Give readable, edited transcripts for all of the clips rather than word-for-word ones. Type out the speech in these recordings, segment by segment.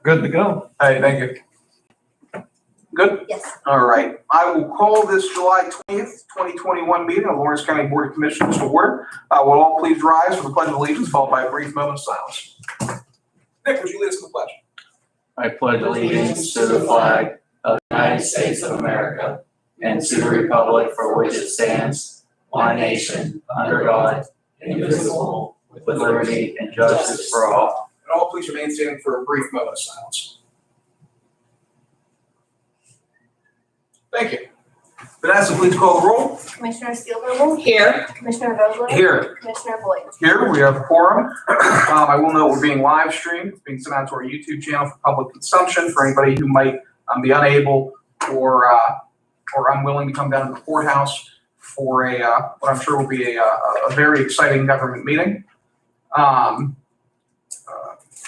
Good to go. Hey, thank you. Good? Yes. All right. I will call this July 20th, 2021 meeting of Lawrence County Board of Commissioners to order. Will all please rise for the Pledge of Allegiance, followed by a brief moment of silence. Nick, would you lead us in the pledge? I pledge allegiance to the flag of the United States of America and to the republic for which it stands, one nation, under God, indivisible, with liberty and justice for all. And all please remain standing for a brief moment of silence. Thank you. Vanessa, please call the roll. Commissioner Steelvogel? Here. Commissioner Vogler? Here. Commissioner Boyd? Here, we have a quorum. I will note we're being live streamed. It's being sent out to our YouTube channel for public consumption for anybody who might be unable or unwilling to come down to the courthouse for what I'm sure will be a very exciting government meeting.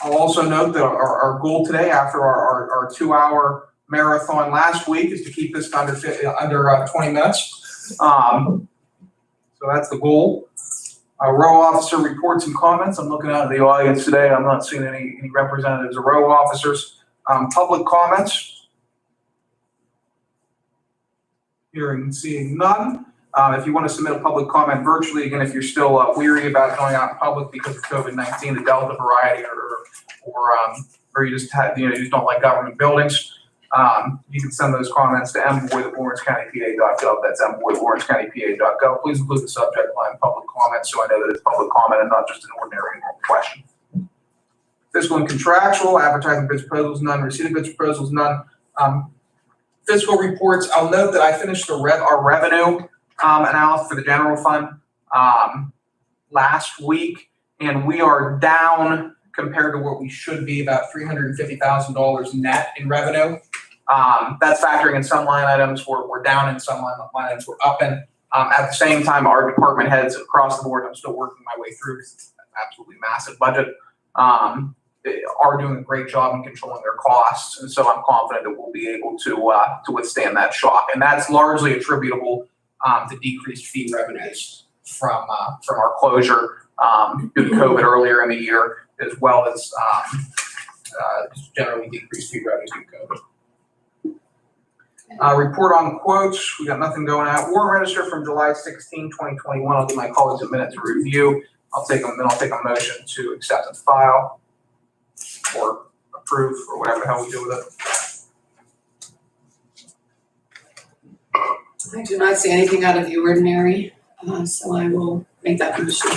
I'll also note that our goal today, after our 2-hour marathon last week, is to keep this under 20 minutes. So that's the goal. Row officer reports and comments. I'm looking out at the audience today. I'm not seeing any representatives of row officers. Public comments. Hearing and seeing none. If you want to submit a public comment virtually, again, if you're still weary about going out in public because of COVID-19, the Delta variety, or you just you just don't like government buildings, you can send those comments to mboyd@lawrencecountypa.gov. That's mboyd@lawrencecountypa.gov. Please include the subject line public comment so I know that it's public comment and not just an ordinary question. Fiscal and contractual, advertising bids, proposals, none. Receipt of bids, proposals, none. Fiscal reports, I'll note that I finished our revenue analysis for the general fund last week, and we are down compared to what we should be, about $350,000 net in revenue. That's factoring in some line items. We're down in some line items. We're up in. At the same time, our department heads across the board, I'm still working my way through because it's an absolutely massive budget, are doing a great job in controlling their costs. And so I'm confident that we'll be able to withstand that shock. And that's largely attributable to decreased fee revenues from our closure due to COVID earlier in the year, as well as generally decreased fee revenues due to COVID. Report on quotes. We got nothing going out. Warrant register from July 16, 2021. I'll give my colleagues a minute to review. I'll take a motion to accept and file or approve or whatever the hell we do with it. I do not see anything out of the ordinary, so I will make that motion.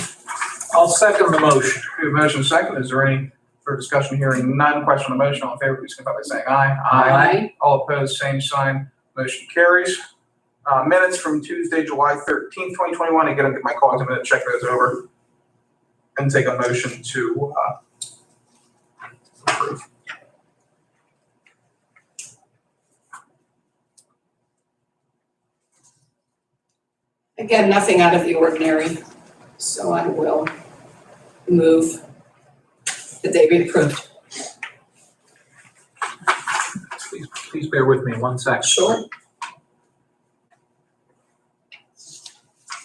I'll second the motion. We have a motion second. Is there any further discussion? Hearing none. Question on the motion. All in favor, please signify by saying aye. Aye. All opposed, same sign. Motion carries. Minutes from Tuesday, July 13th, 2021. Again, I'll give my colleagues a minute to check those over and take a motion to approve. Again, nothing out of the ordinary, so I will move that they be approved. Please bear with me 1 second. Sure.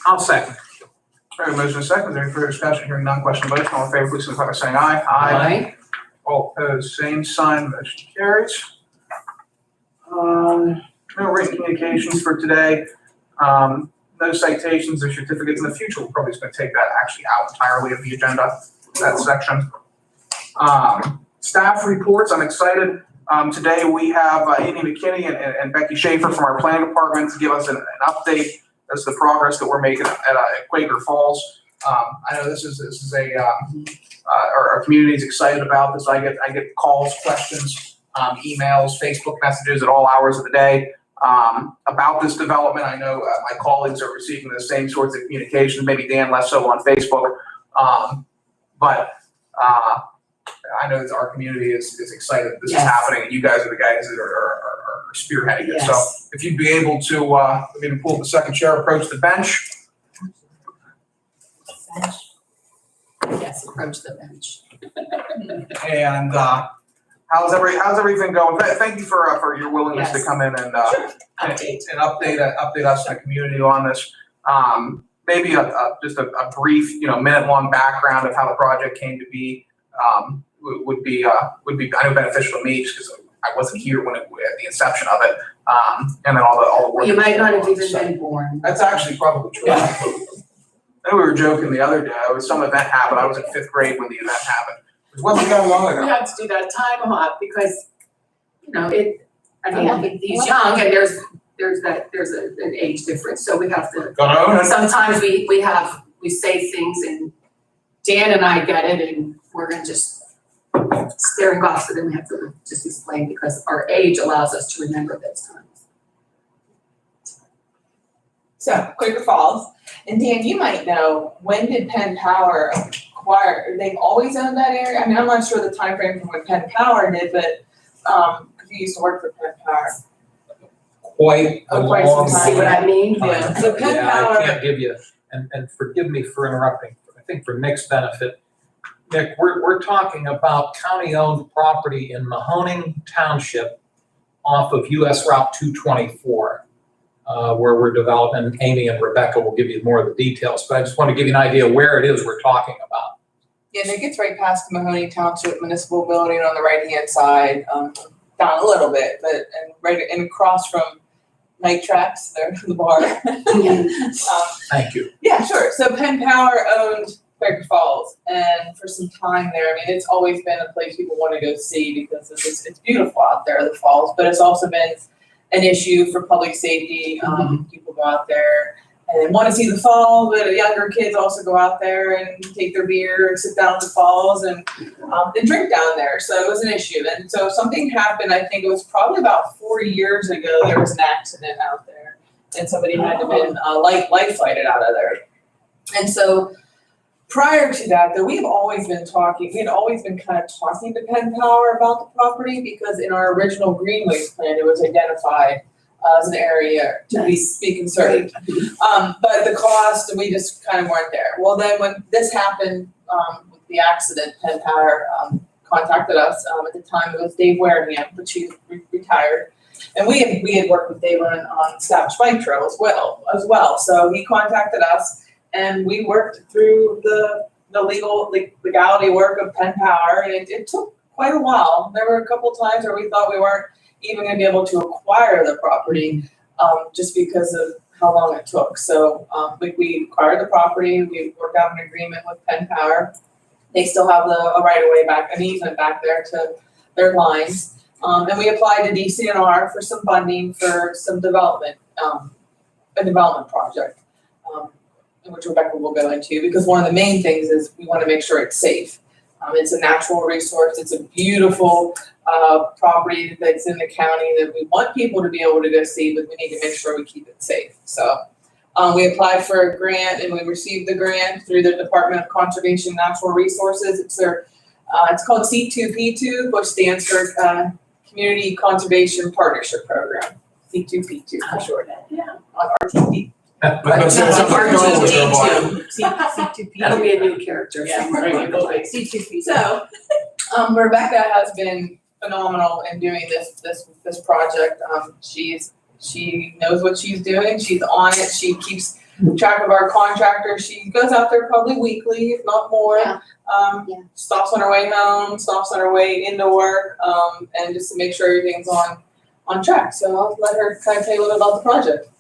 I'll second. All right, motion is second. Is there any further discussion? Hearing none. Question on the motion. All in favor, please signify by saying aye. Aye. All opposed, same sign. Motion carries. No written communications for today. No citations or certificates in the future. We're probably just going to take that actually out entirely of the agenda, that section. Staff reports. I'm excited. Today we have Amy McKinney and Becky Schaefer from our planning department to give us an update as to the progress that we're making at Quaker Falls. I know this is our community is excited about this. I get calls, questions, emails, Facebook messages at all hours of the day about this development. I know my colleagues are receiving the same sorts of communications, maybe Dan less so on Facebook, but I know that our community is excited that this is happening, and you guys are the guys that are spearheading it. So if you'd be able to, maybe pull up the second chair, approach the bench. Yes, approach the bench. And how's everything going? Thank you for your willingness to come in and update us in the community on this. Maybe just a brief, minute-long background of how the project came to be. would be, I know, beneficial to me just because I wasn't here when at the inception of it. And then all the work. You might not have even So, been born. That's actually probably true. I think we were joking the other day, some event happened, I was in 5th grade when the event happened. It wasn't that long We ago. have to do that time hop because, he's young and there's an age difference, so we have to, sometimes we say things and Dan and I get it and we're gonna just staring off, so then we have to just explain because our age allows us to remember those times. So, Quaker Falls, and Dan, you might know, when did Penn Power acquire, they've always owned that area? I mean, I'm not sure the time frame from when Penn Power did, but, cause you used to work for Penn Power. Quite a Oh, quite some long time. See what I mean? Yeah, so Penn Yeah, Power. I can't give you, and forgive me for interrupting, I think for Nick's benefit. Nick, we're talking about county-owned property in Mahoning Township off of US Route 224, where we're developing. Amy and Rebecca will give you more of the details, but I just want to give you an idea where it is we're talking about. Yeah, and it gets right past the Mahoney Township Municipal Building on the right-hand side, down a little bit, but, and across from Night Tracks, there, the bar. Thank you. Yeah, sure. So Penn Power owned Quaker Falls, and for some time there, I mean, it's always been a place people want to go see because it's beautiful out there, the falls, but it's also been an issue for public safety. People go out there and want to see the fall, but younger kids also go out there and take their beer and sit down at the falls and drink down there. So it was an issue. And so something happened, I think it was probably about 4 years ago, there was an accident out there and somebody had to been life flighted out of there. And so prior to that, though, we had always been kind of talking to Penn Power about the property because in our original greenways plan, it was identified as an area to be conserved. But the cost, we just kind of weren't there. Well, then when this happened, with the accident, Penn Power contacted us. At the time, it was Dave Wareham, but she retired. And we had worked with Dave on Savage Bike Trail as well. So he contacted us. And we worked through the legality work of Penn Power, and it took quite a while. There were a couple times where we thought we weren't even going to be able to acquire the property, just because of how long it took. So we acquired the property. We worked out an agreement with Penn Power. They still have a right of way back, an easement back there to their lines, and we applied to DCNR for some funding for some development, a development project. Which Rebecca will go into, because one of the main things is we want to make sure it's safe. It's a natural resource. It's a beautiful property that's in the county that we want people to be able to go see, but we need to make sure we keep it safe. So we applied for a grant and we received the grant through the Department of Conservation and Natural Resources. It's called C2P2, which stands for Community Conservation Partnership Program. C2P2 for short. Yeah. On RTP. That'll be a new character. Yeah, C2P. So, Rebecca has been phenomenal in doing this project. She knows what she's doing. She's on it. She keeps track of our contractors. She goes out there probably weekly, if not more. Yeah. Stops on her way home, stops on her way into work, and just to make sure everything's on track. So I'll let her kind of tell you a little about the project.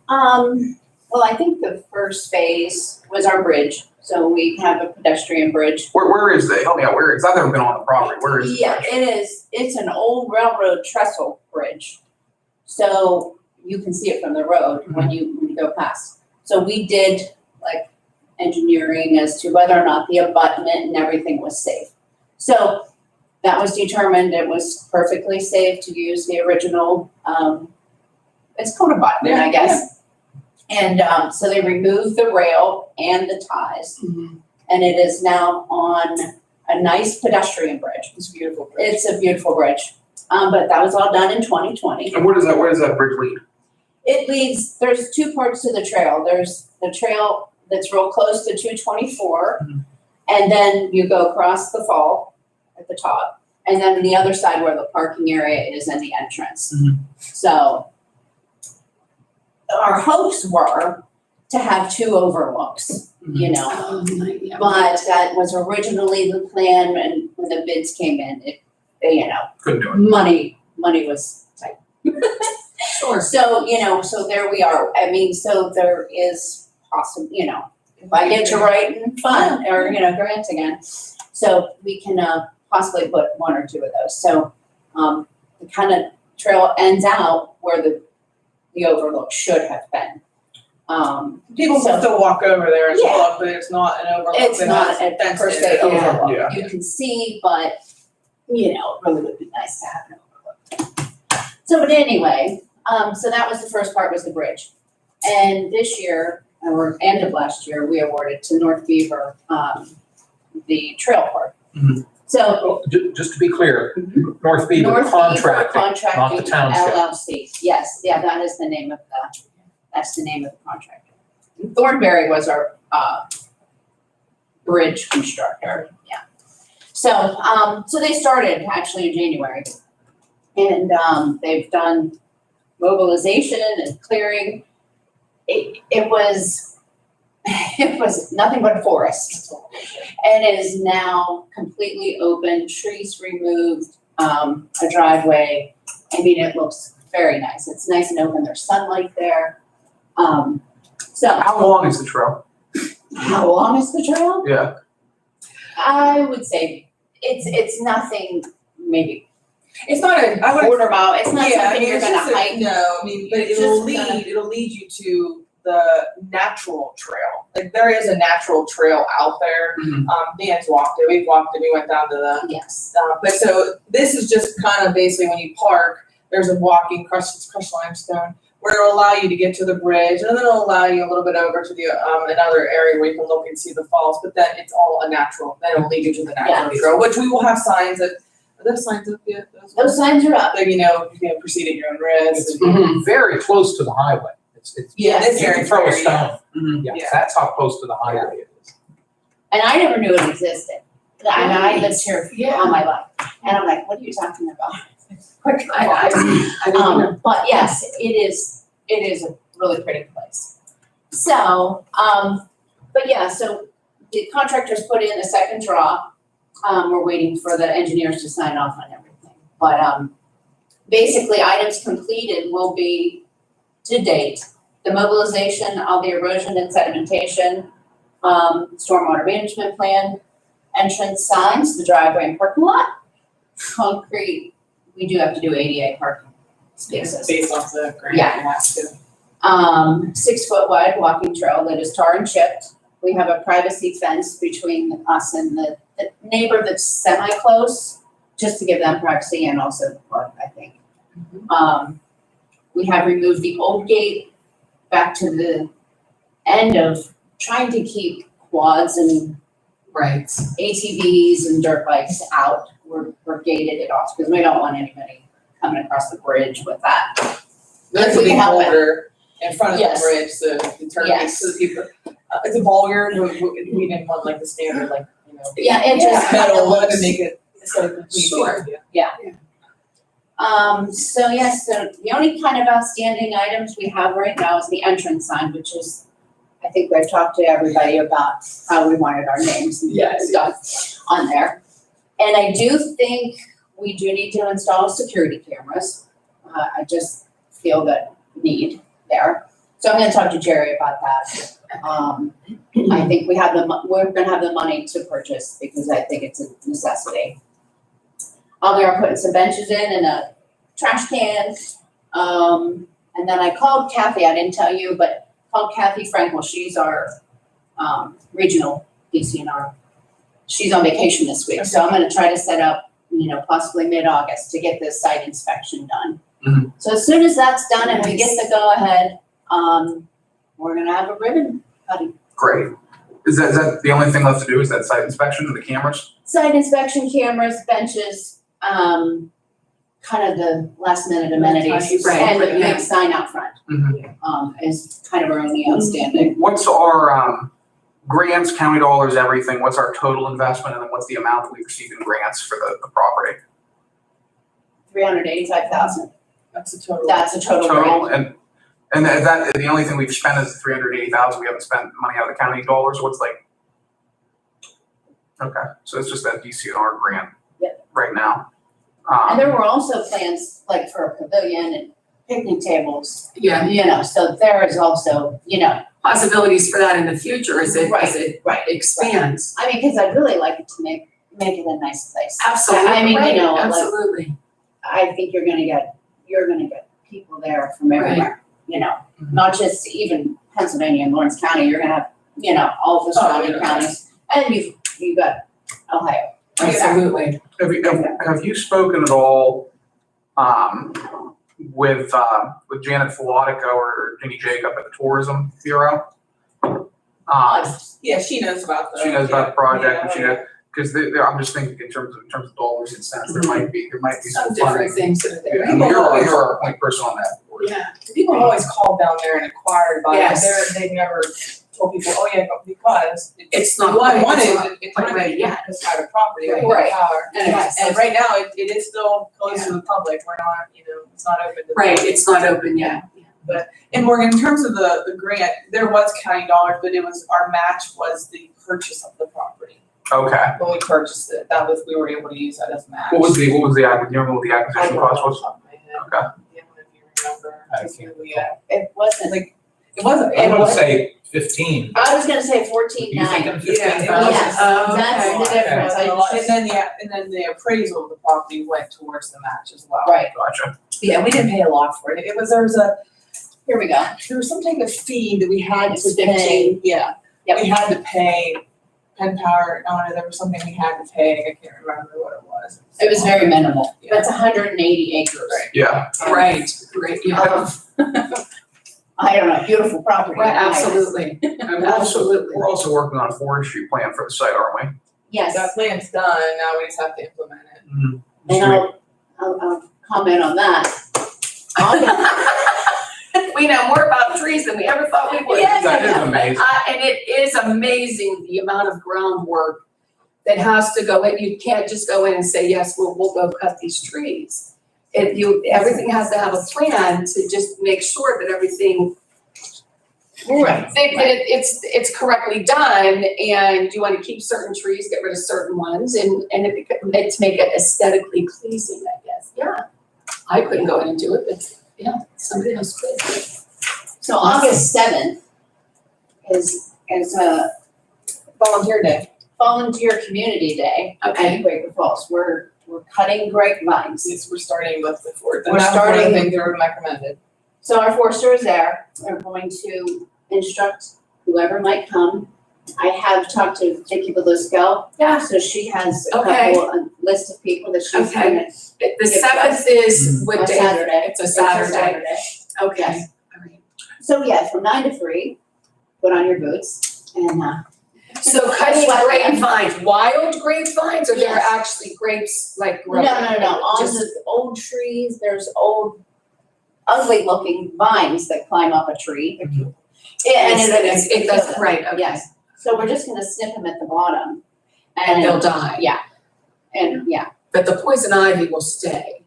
Well, I think the first phase was our bridge. So we have a pedestrian bridge. Where is they? Help me out. Where is? I've never been on the property. Where is it? Yeah, it is. It's an old railroad trestle bridge. So you can see it from the road when you go past. So we did like engineering as to whether or not the abutment and everything was safe. So that was determined. It was perfectly safe to use the original, it's called abutment, I guess. And so they removed the rail and the ties, and it is now on a nice pedestrian bridge. It's a beautiful bridge. It's a beautiful bridge, but that was all done in 2020. And where does that bridge lead? It leads, there's two parts to the trail. There's the trail that's real close to 224, and then you go across the fall at the top, and then the other side where the parking area is and the entrance. So our hopes were to have two overlooks, you know. Yeah. But that was originally the plan, and when the bids came in, it, you know, Couldn't do it. money was tight. Sure. So, you know, so there we are. I mean, so there is possible, you know, if I get to write and fund or, you know, grant again. So we can possibly put one or two of those. So the kind of trail ends out where the overlook should have been. People So- can still walk over there and Yeah. look, but it's not an overlook. It's that not has a fenced per se in. overlook. Yeah. You can see, but, you know, it really would be nice to have an overlook. So, but anyway, so that was the first part, was the bridge. And this year, or end of last year, we awarded to North Beaver, the trail park. Mhm. So Well, just to be clear, North Beaver North Beaver contracting, not the Contracting township. LLC, yes, yeah, that is the name of that's the name of the contractor. Thornberry was our, bridge constructor, yeah. So, so they started actually in January. And, they've done mobilization and clearing. It was nothing but a forest. And it is now completely open, trees removed, a driveway. I mean, it looks very nice. It's nice and open. There's sunlight there. So How long is the trail? how long is the trail? Yeah. I would say it's nothing, maybe It's not a, I would. quarter mile. It's not Yeah, I something mean, you're it's gonna just a- hike. No, I mean, but It's it'll just gonna- it'll lead you to the natural trail. Like, there is a natural trail out there. Mhm. Dan's walked it, we've walked it, we went down to the, Yes. but so this is just kind of basically when you park, there's a walking crushed limestone where it'll allow you to get to the bridge, and then it'll allow you a little bit over to the, another area where you can look and see the falls, but then it's all a natural, then it'll lead you to the natural Yeah. trail, which we will have signs that, are those signs up yet? Those signs are up. Like, you know, you can proceed at your own risk. It's Mhm. very close to the highway. It's, Yeah, this you area. can throw a is very, yeah. stone. Mhm. Yeah, Yeah. that's how close to the highway it is. And I never knew it existed. And I lived Right. here Yeah. all my life. And I'm like, what are you talking about? Quick. I didn't know. But yes, it is a really pretty place. So, but yeah, so the contractors put in a second draw. We're waiting for the engineers to sign off on everything. But, basically, items completed will be, to date, the mobilization of the erosion and sedimentation, stormwater management plan, entrance signs, the driveway and parking lot, concrete, we do have to do ADA parking spaces. Based off the grant, Yeah. you have to. 6-foot wide walking trail that is tar and chipped. We have a privacy fence between us and the neighbor that's semi-close, just to give them privacy and also the park, I think. We have removed the old gate back to the end of trying to keep quads and Right. ATVs and dirt bikes out. We're gated it off because we don't want anybody coming across the bridge with that. There's a we big have it. boulder in front of the Yes. bridge, so the turn Yes. so the people, it's a boulder, we didn't want like the standard, like, you know. Yeah, it just kind of Metal, wanted to looks. make it, instead of complete. Sure. So yes, so the only kind of outstanding items we have right now is the entrance sign, which is, I think we've talked to everybody about how we wanted our names and Yes. stuff on there. And I do think we do need to install security cameras. I just feel that need there. So I'm gonna talk to Jerry about that. I think we're gonna have the money to purchase because I think it's a necessity. We are putting some benches in and a trash can. And then I called Kathy, I didn't tell you, but called Kathy Frankel, she's our, regional DCNR. She's on vacation this week, so I'm gonna try to set up, possibly mid-August to get this site inspection done. Mhm. So as soon as that's done and we get the go-ahead, we're gonna have a ribbon cutting. Great. Is that the only thing left to do, is that site inspection and the cameras? Site inspection cameras, benches, kind of the last minute amenities, Right, and the right, yeah. big sign out front, is kind of our only outstanding. What's our, grants, county dollars, everything, what's our total investment, and then what's the amount that we receive in grants for the property? 385,000, That's a total. that's a total grant. And And that, the only thing we've spent is the 380,000. We haven't spent money out of the county dollars. What's like? Okay, so it's just that DCNR grant. Yep. Right now. And there were also plans like for a pavilion and picnic tables, Yeah, you know, so there is also, you know, possibilities for that in the future as it right. expands. I mean, because I'd really like it to make it a nice place. Absolutely, I mean, you right, know, like, absolutely. I think you're gonna get people there from everywhere, you know, not just even Pennsylvania and Lawrence County, you're gonna have, you know, all the surrounding yeah. counties. And you've got Ohio. Absolutely. Have you spoken at all, with Janet Filatico or Jenny Jacob at the Tourism Bureau? Yeah, she knows about the. She knows about the project, and she Yeah. knows, because I'm just thinking in terms of dollars and cents, there might be Some some different funding. things that are there. Yeah, and you're our point person on that board. Yeah, People have always called down there and inquired about it, Yes. they've never told people, oh yeah, but because it's not One quite, it's is, not quite ready yet. it's private property, like Right. power. Yes. And right now, it is still closed to the public, we're not, you know, it's not open to. the Right, public. it's not open yet. And Morgan, in terms of the grant, there was county dollars, but it was, our match was the purchase of the property. Okay. When we purchased it, we were able to use that as match. What was the, do you remember what the I acquisition don't know cost off was? the top of my head. Okay. Yeah, if you remember. I Just can't really, It wasn't, Like, it wasn't, I it would wasn't. say 15. I was gonna say 14.9. You thinking Yeah, 15,000? Yes, Oh, that's okay. the difference. And then the appraisal of the property went towards the match as well. Right, Gotcha. Yeah, we didn't pay a lot for it. There was some type of fee that we had It's to pay. 15. Yeah. Yep. We had to pay Penn Power on it. There was something we had to pay. I can't remember what it was. it was very minimal. Yeah. That's 180 acres. Yeah. Right, yeah. I don't know, beautiful property. Right, absolutely, And absolutely. we're also working on a forestry plan for the site, aren't we? Yes, That plan's done. Now we just have to implement it. and I'll comment on that. We know more about trees than we ever thought we would. Yes, That is amazing. And it is amazing the amount of groundwork that has to go in. You can't just go in and say, yes, we'll go cut these trees. Everything has to have a plan to just make sure that everything, Right. that it's correctly done, and you want to keep certain trees, get rid of certain ones, and to make it aesthetically pleasing, I guess. Yeah. I couldn't go in and do it, but yeah, somebody else could. So August 7th is Volunteer day. Volunteer Community Day at Okay. Quaker Falls. We're cutting grapevines. Yes, we're starting with the fort. We're starting- I think they were recommended. So our forester is there. They're going to instruct whoever might come. I have talked to Vicki Belusco. Yeah. So she has a Okay. a list of people that she's Okay. gonna. The 7th is what A day? Saturday. It's a Saturday. Okay. Yes. All right. So yeah, from 9 to 3, put on your boots and, So cutting grapevines, wild grapevines, or there are Yes. actually grapes like no, growing? on Just- the old trees, there's old ugly looking vines that climb up a tree. Yeah, and It doesn't, right, okay. Yes, so we're just gonna snip them at the bottom. And they'll die, Yeah, and yeah. but the poison ivy will stay.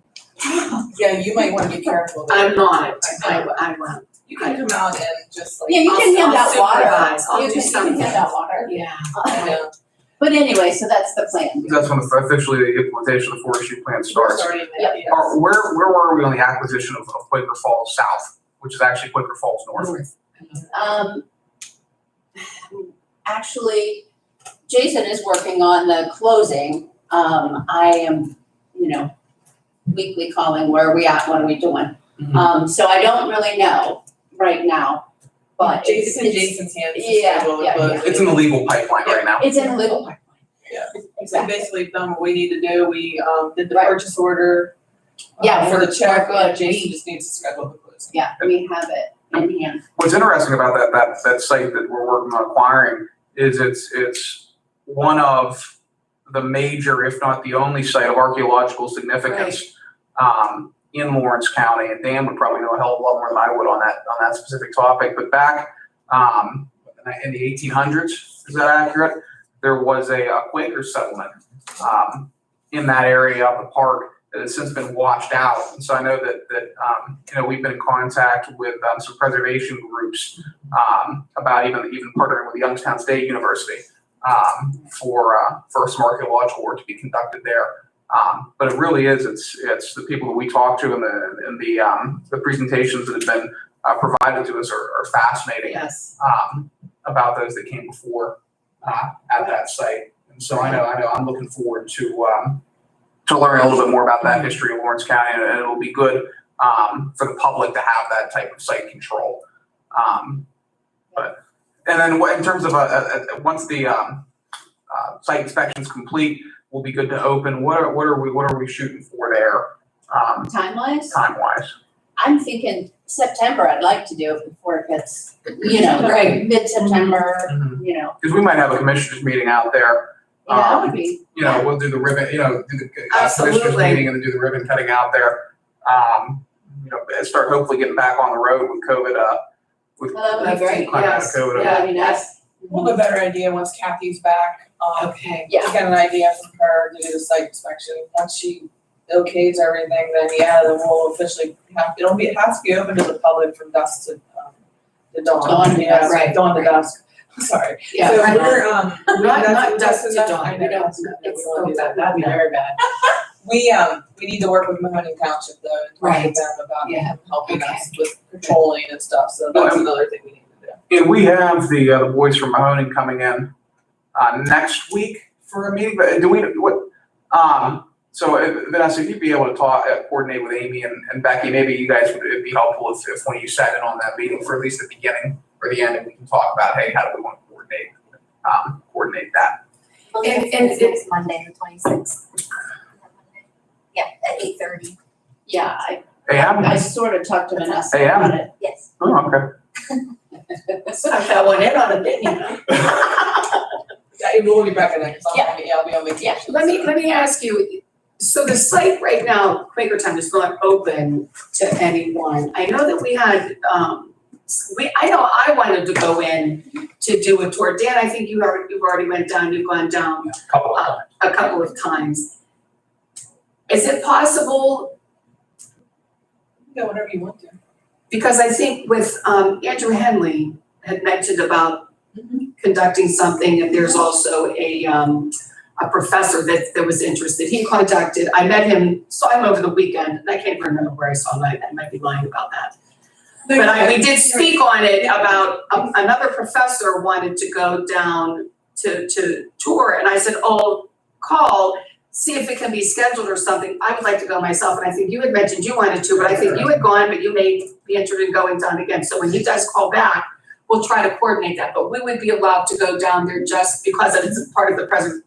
Yeah, you might wanna be careful there. I'm not, I won't. You can come out and just like. Yeah, you can hand I'll out water. supervise. I'll You do can something. hand out water. Yeah. I know. But anyway, so that's the plan. That's when officially the implementation of the forestry plan We're starts. starting Yep. that, yes. Where were we on the acquisition of Quaker Falls South, which is actually Quaker Falls North? Actually, Jason is working on the closing. I am, weekly calling, where are we at, what are we doing? So I don't really know right now, but It's in it's, Jason's hands to yeah, schedule yeah, the closing. It's in the legal pipeline right now. it's in a little pipeline. Yeah. We Exactly. basically done what we need to do. We did the Right. purchase order. Yeah, For the we're check, good. Jason just needs to schedule the closing. Yeah, we have it in hand. What's interesting about that site that we're working on acquiring is it's one of the major, if not the only site of archaeological significance in Lawrence County, and Dan would probably know a hell of a lot more than I would on that specific topic. But back in the 1800s, is that accurate? There was a Quaker settlement in that area of the park that has since been washed out. And so I know that we've been in contact with some preservation groups about even partnering with Youngstown State University for some archaeological work to be conducted there. But it really is, it's the people that we talk to and the presentations that have been provided to us are fascinating Yes. about those that came before at that site. And so I know I'm looking forward to learning a little bit more about that history of Lawrence County, and it'll be good for the public to have that type of site control. And then in terms of once the site inspection's complete, we'll be good to open. What are we shooting for there, Time-wise, time-wise? I'm thinking September, I'd like to do it before it gets, Right. mid-September, Because we might have a commissioners meeting out there. that would be, We'll do the ribbon, do the commissioners Absolutely. meeting and then do the ribbon cutting out there. Start hopefully getting back on the road with COVID, with well, that would be great, coming out of Yes. COVID. that'd be nice. We'll have a better idea once Kathy's back. Okay. Yeah. To get an idea from her to do the site inspection. Once she okays everything, then then we'll officially it has to be open to the public from dusk to dawn. Dawn to dusk. Right. Dawn to dusk. Sorry. Yeah. So right. we're, Not dusk to enough. dawn. I know, that's enough. We It's won't do that. that'd be very bad. We need to work with Mahoning Township though, and talk Right. with them about Yeah. helping Okay. us with patrolling and stuff, so that's another thing we need to do. And we have the boys from Mahoning coming in next week for a meeting, but so Vanessa, if you'd be able to coordinate with Amy and Becky, maybe you guys it'd be helpful if when you sat in on that meeting for at least the beginning or the end, and we can talk about, hey, how do we want to coordinate that? And It's next Monday, the 26th. Yeah, at 8:30. Yeah, AM? I sort of talked to Vanessa AM? about it. Yes. Oh, okay. I got one in on it, didn't you? Yeah, we'll be back in there, 'cause Yeah. I'll be on vacation. Let me ask you, so the site right now, Quakertown, is not open to anyone. I know that we had, I know I wanted to go in to do a tour. Dan, I think you've already went down, you've gone down A couple of times. a couple of times. Is it possible, Yeah, whatever you want to. because I think with Andrew Henley had mentioned about conducting something, and there's also a professor that was interested. He contacted, I met him, saw him over the weekend, and I can't remember where I saw him, I might be lying about that. But we did speak on it about, another professor wanted to go down to tour, and I said, oh, call, see if it can be scheduled or something. I would like to go myself, and I think you had mentioned you wanted to, but I think you had gone, but you may be interested in going down again. So when you guys call back, we'll try to coordinate that, but we would be allowed to go down there just because it is part of the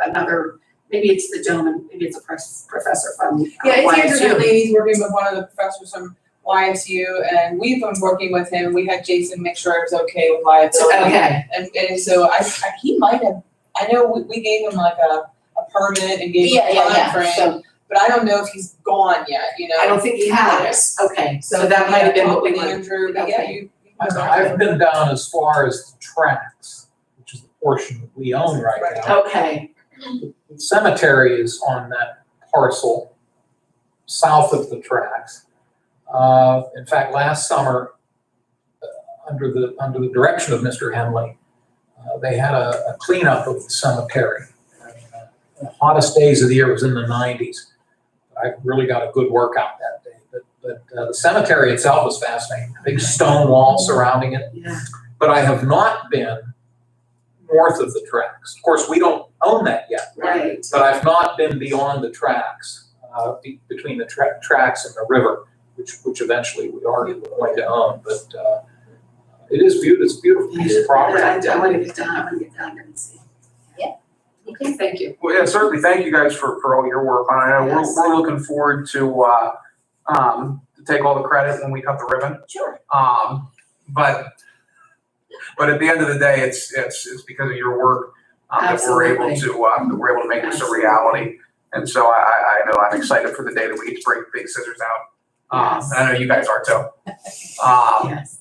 another, maybe it's the gentleman, maybe it's a professor from Yeah, it's Andrew YSU. Henley, he's working with one of the professors from YSU, and we've been working with him, we had Jason make sure it was okay with liability. Okay. And so he might have, I know we gave him like a permit and gave him a timeframe, So, but I don't know if he's gone yet, I don't think he has, okay, so that might have been what we talk with wanted. Andrew, but yeah, Okay. you. I've been down as far as the tracks, which is the portion that we own right now. Okay, The cemetery is on that parcel south of the tracks. In fact, last summer, under the direction of Mr. Henley, they had a cleanup of the cemetery. The hottest days of the year was in the 90s. I really got a good workout that day. But the cemetery itself is fascinating. Big stone wall surrounding it. yeah, But I have not been north of the tracks. Of course, we don't own that yet. right. But I've not been beyond the tracks, between the tracks and the river, which eventually we are going to own. But it's a beautiful piece of property. I want to get down and see. Yeah. Okay, thank you. Well, yeah, certainly. Thank you guys for all your work on it. I know Yes. we're looking forward to take all the credit when we cut the ribbon. sure. But at the end of the day, it's because of your work that we're able to make this a reality. And so I know I'm excited for the day that we get to break big scissors out. Yes. And I know you guys are too. Yes.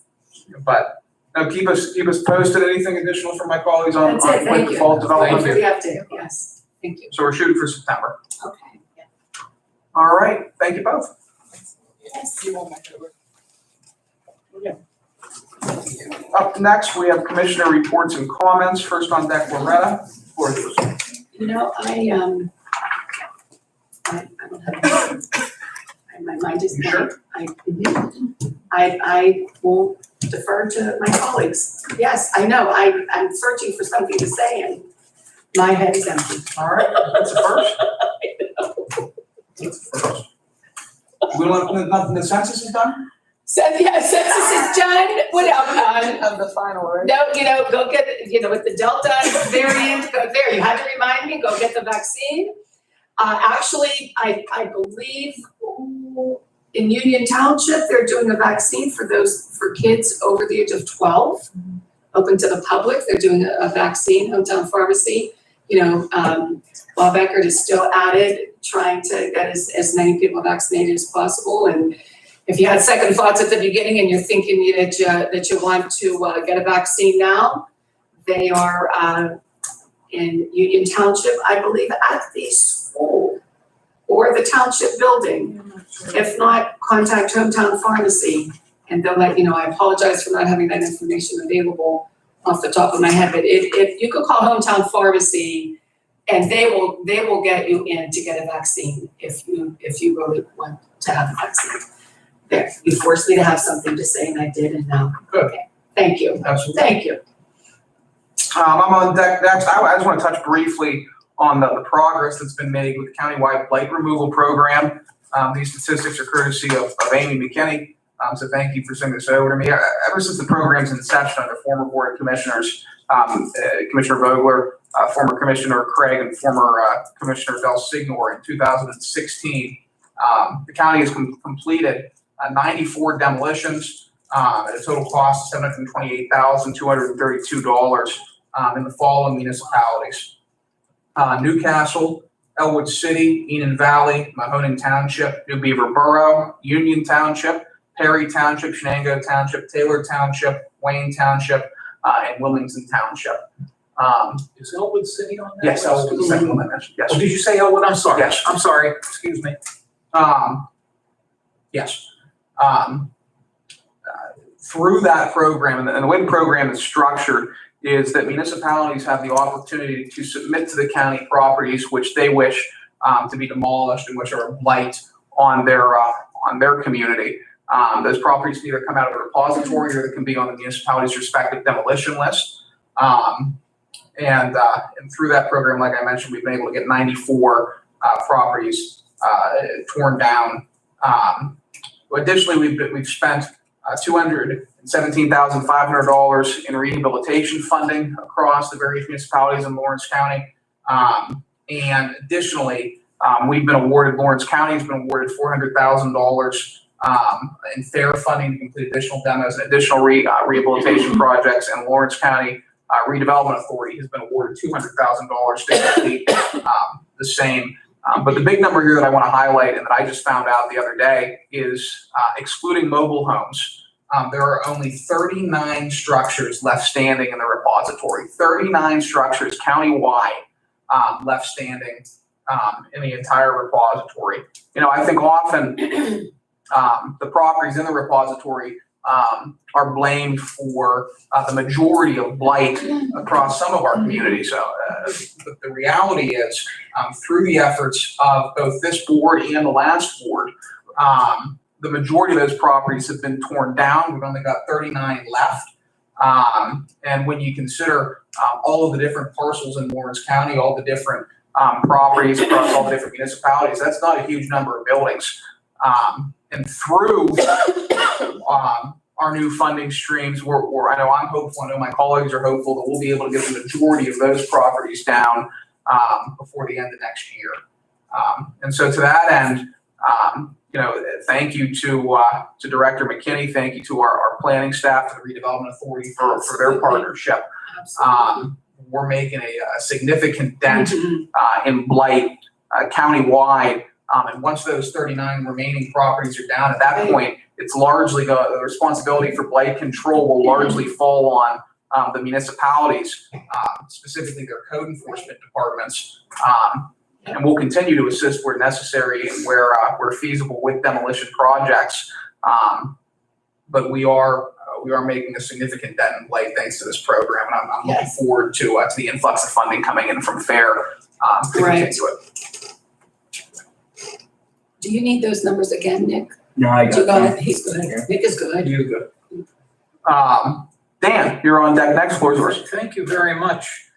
But keep us posted. Anything additional from my colleagues on That's it, thank Quaker you. Falls Thank development? For the update, yes, thank you. So we're shooting for September. Okay. All right, thank you both. You want my paper? Up next, we have commissioner reports and comments. First on deck, Loretta. Floor is yours. You know, I don't have, my mind is You blank. I will defer to my colleagues. Yes, I know, I'm searching for something to say and my head is empty. All right, that's the first. That's the first. We don't, nothing, the census is done? So, yeah, census is done, Of the final, right? no, go get, with the Delta variant, go there, you had to remind me, go get the vaccine. Actually, I believe in Union Township, they're doing a vaccine for kids over the age of 12, open to the public. They're doing a vaccine, Hometown Pharmacy. Bob Eckert is still at it, trying to get as many people vaccinated as possible. And if you had second thoughts at the beginning and you're thinking that you want to get a vaccine now, they are in Union Township, I believe, at the school or the township building. If not, contact Hometown Pharmacy and they'll let you know. I apologize for not having that information available off the top of my head, but if you could call Hometown Pharmacy and they will get you in to get a vaccine if you really want to have a vaccine. There, you forced me to have something to say and I did, and now, Good. okay, thank you, Absolutely. thank you. I'm on deck next. I just want to touch briefly on the progress that's been made with the countywide blight removal program. These statistics are courtesy of Amy McKinney. So thank you for sending this over to me. Ever since the program's inception under former Board of Commissioners, Commissioner Vogler, former Commissioner Craig, and former Commissioner Del Signor in 2016, the county has completed 94 demolitions at a total cost of $728,232 in the following municipalities: Newcastle, Elwood City, Enon Valley, Mahoning Township, New Beaver Borough, Union Township, Perry Township, Shenango Township, Taylor Township, Wayne Township, and Wilmington Township. Is Elwood City on that? Yes, Elwood was the second one I mentioned, yes. Oh, did you say Elwood? I'm sorry. Yes. I'm sorry, excuse me. Yes. Through that program, and the way the program is structured is that municipalities have the opportunity to submit to the county properties which they wish to be demolished and which are a blight on their community. Those properties can either come out of a repository or they can be on the municipality's respective demolition list. And through that program, like I mentioned, we've been able to get 94 properties torn down. Additionally, we've spent $217,500 in rehabilitation funding across the various municipalities in Lawrence County. And additionally, Lawrence County has been awarded $400,000 in fair funding to complete additional demos and additional rehabilitation projects. And Lawrence County Redevelopment Authority has been awarded $200,000 to complete the same. But the big number here that I want to highlight and that I just found out the other day is excluding mobile homes, there are only 39 structures left standing in the repository. 39 structures countywide left standing in the entire repository. I think often the properties in the repository are blamed for the majority of blight across some of our communities. But the reality is, through the efforts of both this board and the last board, the majority of those properties have been torn down. We've only got 39 left. And when you consider all of the different parcels in Lawrence County, all the different properties across all the different municipalities, that's not a huge number of buildings. And through our new funding streams, I know I'm hopeful, I know my colleagues are hopeful that we'll be able to get the majority of those properties down before the end of next year. And so to that end, thank you to Director McKinney, thank you to our planning staff, to the Redevelopment Authority for their partnership. Absolutely. We're making a significant dent in blight countywide. And once those 39 remaining properties are down, at that point, it's largely the responsibility for blight control will largely fall on the municipalities, specifically their code enforcement departments. And we'll continue to assist where necessary and where feasible with demolition projects. But we are making a significant dent in blight thanks to this program, and I'm looking Yes. forward to the influx of funding coming in from FAIR to Right. continue it. Do you need those numbers again, Nick? No, I You got got that. it, he's good, Nick is good. You good? Dan, you're on deck next. Floor is yours. Thank you very much,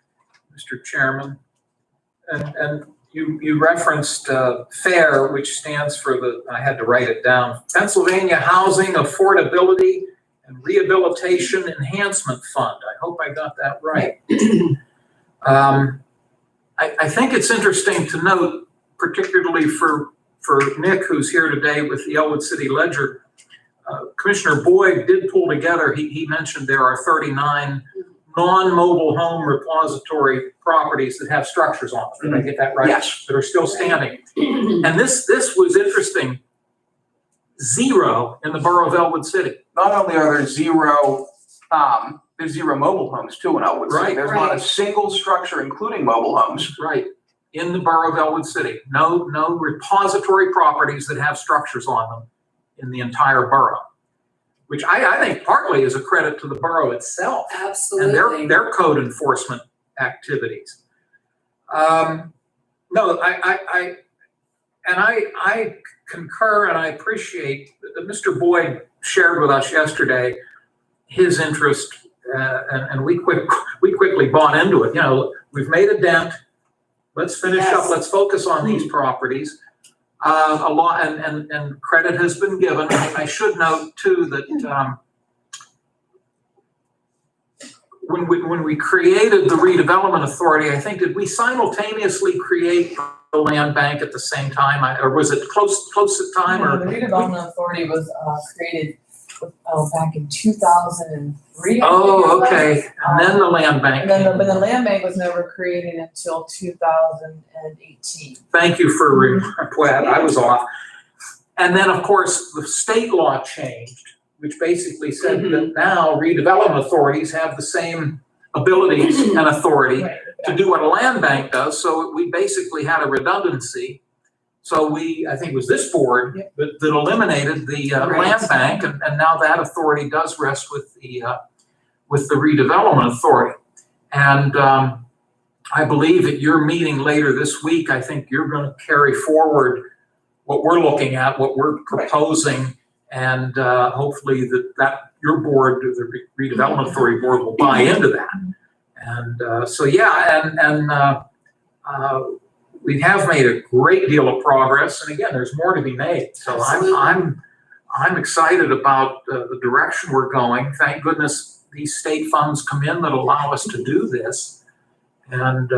Mr. Chairman. And you referenced FAIR, which stands for I had to write it down, Pennsylvania Housing Affordability and Rehabilitation Enhancement Fund. I hope I got that right. I think it's interesting to note, particularly for Nick, who's here today with the Elwood City Ledger, Commissioner Boyd did pull together, he mentioned there are 39 non-mobile home repository properties that have structures on them. Did I get that right? Yes. That are still standing. And this was interesting. 0 in the borough of Elwood City. Not only are there there's 0 mobile homes too in Elwood City. Right. There's not a single structure, including mobile homes. Right. In the borough of Elwood City. No repository properties that have structures on them in the entire borough, which I think partly is a credit to the borough itself. Absolutely. And their code enforcement activities. No, I concur, and I appreciate that Mr. Boyd shared with us yesterday his interest, and we quickly bought into it. You know, we've made a dent. Let's finish up. Yes. Let's focus on these properties. A lot, and credit has been given. I should note too that when we created the redevelopment authority, I think, did we simultaneously create the land bank at the same time, or was it close at time? No, Or the redevelopment authority was created back in 2003. I think it oh, was. okay, and then the land bank. And then the land bank was never created until 2018. Thank you for that. I was off. And then, of course, the state law changed, which basically said that now redevelopment authorities have the same abilities and authority Right. to do what a land bank does. So we basically had a redundancy. So I think it was this board that eliminated the land bank, and now that authority does rest with the redevelopment authority. And I believe at your meeting later this week, I think you're going to carry forward what we're looking at, what we're proposing, and hopefully that your board, the redevelopment authority board, will buy into that. And so yeah, and we have made a great deal of progress, and again, there's more to be made. So I'm excited about the direction we're going. Thank goodness these state funds come in that allow us to do this. And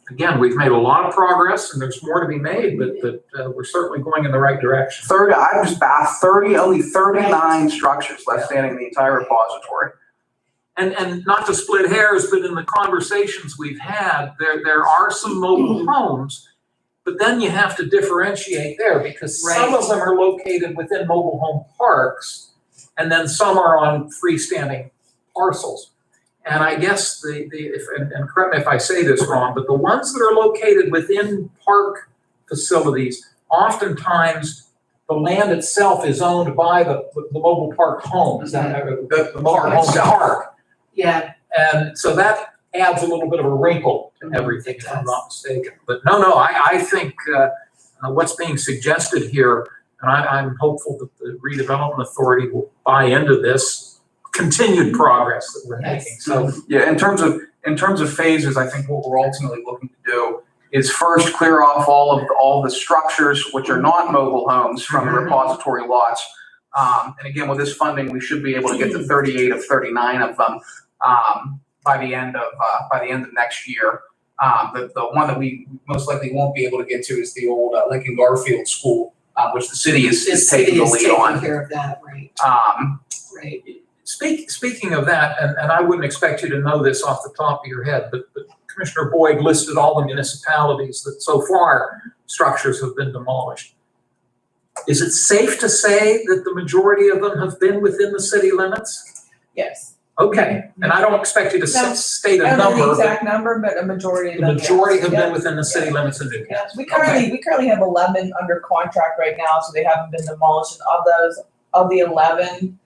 again, we've made a lot of progress, and there's more to be made, but we're certainly going in the right direction. I just bathed only 39 structures left standing in the entire repository. And not to split hairs, but in the conversations we've had, there are some mobile homes, but then you have to differentiate there because some of them are located within mobile home parks, and then some are on freestanding parcels. And I guess and correct me if I say this wrong, but the ones that are located within park facilities, oftentimes the land itself is owned by the mobile park home. Is that the mobile home park? Yeah, And so that adds a little bit of a wrinkle to everything, if I'm not mistaken. But no, I think what's being suggested here, and I'm hopeful that the redevelopment authority will buy into this continued progress that we're making. So Yeah, in terms of phases, I think what we're ultimately looking to do is first clear off all the structures which are not mobile homes from the repository lots. And again, with this funding, we should be able to get to 38 of 39 of them by the end of next year. The one that we most likely won't be able to get to is the old Lincoln Garfield School, which the city is taking the lead on. taking care of that, right, right. speaking of that, and I wouldn't expect you to know this off the top of your head, but Commissioner Boyd listed all the municipalities that so far structures have been demolished. Is it safe to say that the majority of them have been within the city limits? Yes. Okay, and I don't expect you to No, state I a don't know the number, but exact number, but a majority of the them. majority yes. have Yeah. been within the city limits of Newcastle. Yes, we currently have 11 under contract right now, so they haven't been demolished. And of those, of the 11,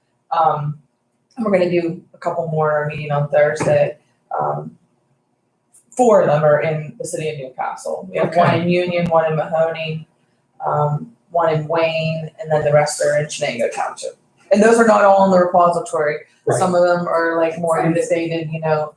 we're gonna do a couple more, our meeting on Thursday. 4 of them are in the city of Newcastle. We have one in Union, one in Mahoning, one in Wayne, and then the rest are in Shenango Township. And those are not all in the repository. Right. Some of them are like more inundated, the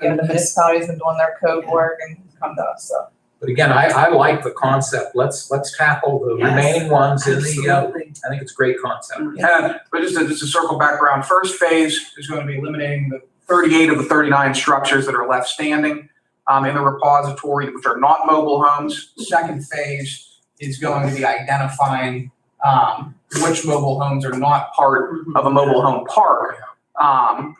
municipality's been doing their code work and come to us, so. But again, I like the concept. Let's tackle the Yes, remaining ones in the, Absolutely. I think it's a great concept. And, but just to circle back around, first phase is going to be eliminating the 38 of the 39 structures that are left standing in the repository, which are not mobile homes. Second phase is going to be identifying which mobile homes are not part of a mobile home park,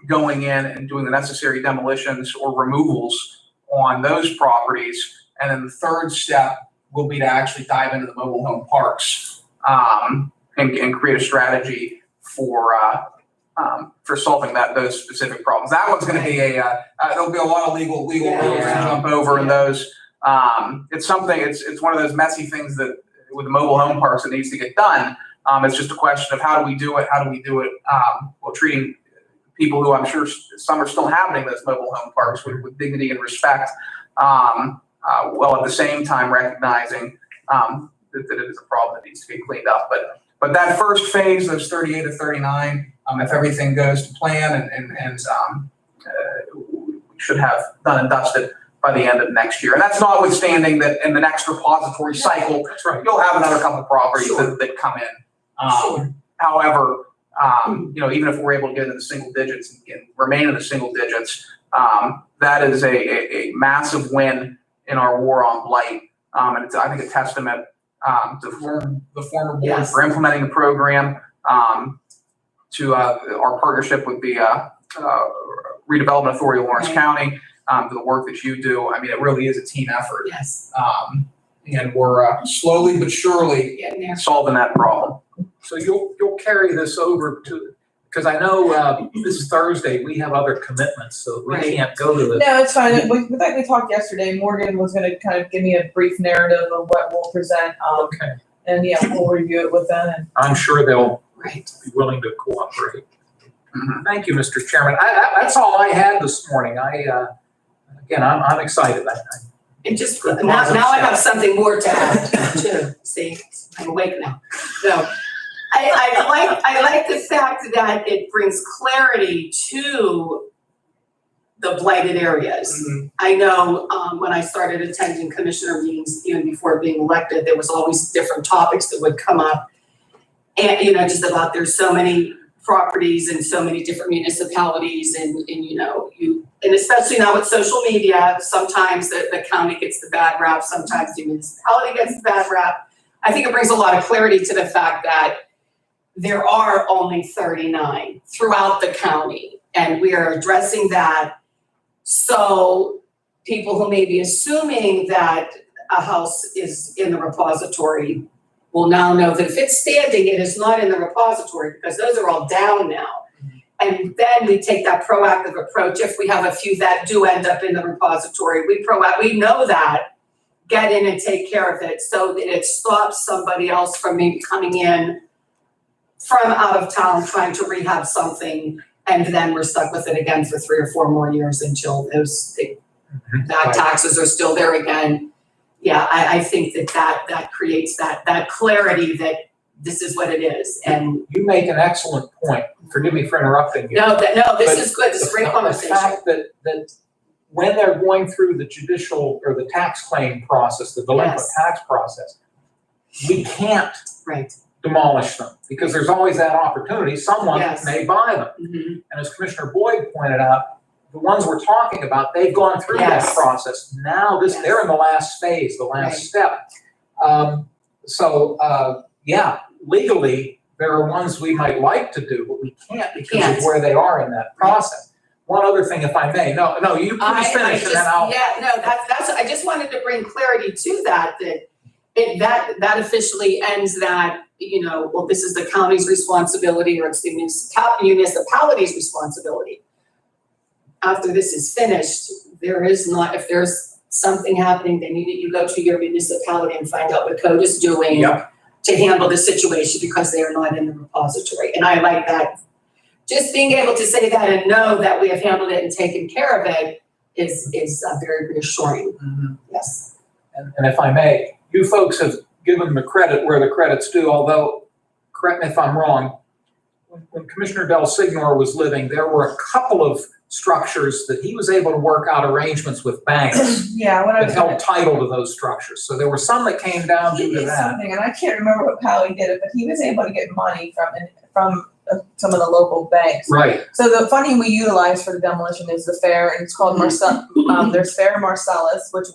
going in and doing the necessary demolitions or removals on those properties. And then the third step will be to actually dive into the mobile home parks and create a strategy for solving those specific problems. That one's going to be there'll be a lot of legal rules to jump over in those. It's one of those messy things that with the mobile home parks that needs to get done. It's just a question of how do we do it? While treating people who I'm sure some are still inhabiting those mobile home parks with dignity and respect, while at the same time recognizing that it is a problem that needs to be cleaned up. But that first phase, those 38 to 39, if everything goes to plan and we should have done and dusted by the end of next year. And that's notwithstanding that in the next repository cycle, That's right. you'll have another couple of properties that come in. Sure. However, even if we're able to get into the single digits and remain in the single digits, that is a massive win in our war on blight. And it's, I think, a testament to the former board Yes. for implementing the program, to our partnership with the Redevelopment Authority of Lawrence Right. County, for the work that you do. I mean, it really is a team effort. Yes, And we're slowly but surely getting there. solving that problem. So you'll carry this over to, because I know this Thursday, we have other commitments, so we Right. can't go to the, No, it's fine. Like we talked yesterday, Morgan was gonna kind of give me a brief narrative of what we'll present, okay. and we'll review it with them and. I'm sure they'll Right. be willing to cooperate. Mhm. Thank you, Mr. Chairman. That's all I had this morning. Again, I'm excited. And just, now I have something more to add too. See, I'm awake now. So, I like the fact that it brings clarity to the blighted areas. I know, when I started attending commissioner meetings, even before being elected, there was always different topics that would come up. And, just about there's so many properties and so many different municipalities and and especially now with social media, sometimes the county gets the bad rap, sometimes the municipality gets the bad rap. I think it brings a lot of clarity to the fact that there are only 39 throughout the county, and we are addressing that. So people who may be assuming that a house is in the repository will now know that if it's standing, it is not in the repository, because those are all down now. And then we take that proactive approach. If we have a few that do end up in the repository, we know that, get in and take care of it so that it stops somebody else from maybe coming in from out of town trying to rehab something, and then we're stuck with it again for 3 or 4 more years until those back taxes are still there again. Yeah, I think that creates that clarity that this is what it is. And You make an excellent point. Forgive me for interrupting you. this is good. This is a great conversation. The fact that when they're going through the judicial or the tax claim process, the delinquent Yes. tax process, we can't Right. demolish them because there's always that opportunity. Someone Yes. may buy them. Mhm. And as Commissioner Boyd pointed out, the ones we're talking about, they've gone through that Yes. process. Now Yes. they're in the last phase, the last Right. step. Legally, there are ones we might like to do, but we can't because Can't. of where they are in that process. One other thing, if I may, no, you please finish and then I'll. that's, I just wanted to bring clarity to that that officially ends that, well, this is the county's responsibility or it's the municipality's responsibility. After this is finished, if there's something happening, then you go to your municipality and find out what code is doing Yep. to handle the situation because they are not in the repository. And I like that. Just being able to say that and know that we have handled it and taken care of it is very reassuring. Yes. And if I may, you folks have given the credit where the credit's due, although, correct me if I'm wrong, when Commissioner Del Signor was living, there were a couple of structures that he was able to work out arrangements with banks Yeah, when I that was. held title to those structures. So there were some that came down He due to did that. something, and I can't remember how he did it, but he was able to get money from some of the local banks. Right. So the funding we utilize for the demolition is the fair, and it's called there's Fair Marcellus, which